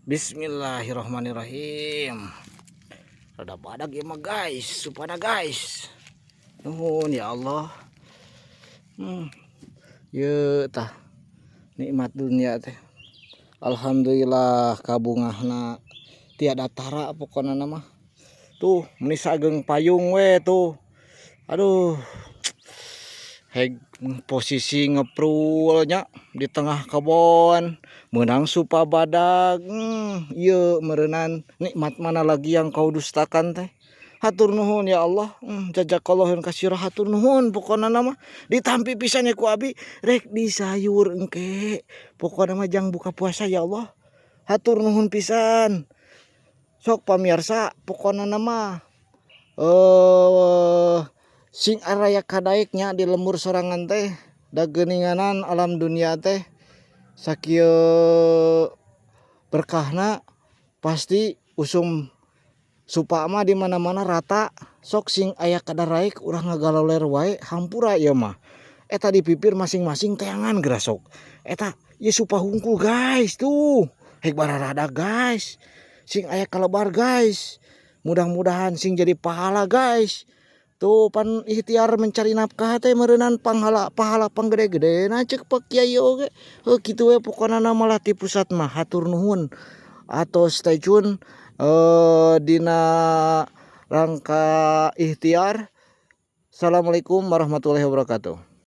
Bismillahirrahmanirrahim. Rada badag ya mah guys, supana guys. Nuhun ya Allah. Ye tah nikmat dunia teh. Alhamdulillah kabungahna tiada tara pokona nama. Tuh meni sageng payung we tuh. Aduh. Heg posisi ngeprulnya di tengah kebon menang supa badag. Iya merenan nikmat mana lagi yang kau dustakan teh. Hatur nuhun ya Allah. Jazakallahu kasirah, hatur nuhun pokona nama ditampi pisannya ku abi rek di sayur engke pokona mah jang buka puasa ya Allah. Hatur nuhun pisan. Sok pamirsa pokona nama sing araya kadaiknya di lembur sorangan teh dageninganan alam dunia teh sakieu berkahna pasti usum supa mah di mana-mana rata. Sok sing aya kadaraik urang ngagaloler wae hampura ieu mah eta dipipir masing-masing teangan geura sok eta ieu supa hungkul guys tuh hek bararada guys sing aya kalebar guys. Mudah-mudahan sing jadi pahala guys. Tuh pan ikhtiar mencari nafkah teh meureunnan pahala panggede-gede na ceuk Pak Kiai oge. Heuh kitu we pokona na malah ti pusat mah hatur nuhun. Atau stay tune dina rangka ikhtiar. Assalamualaikum warahmatullahi wabarakatuh.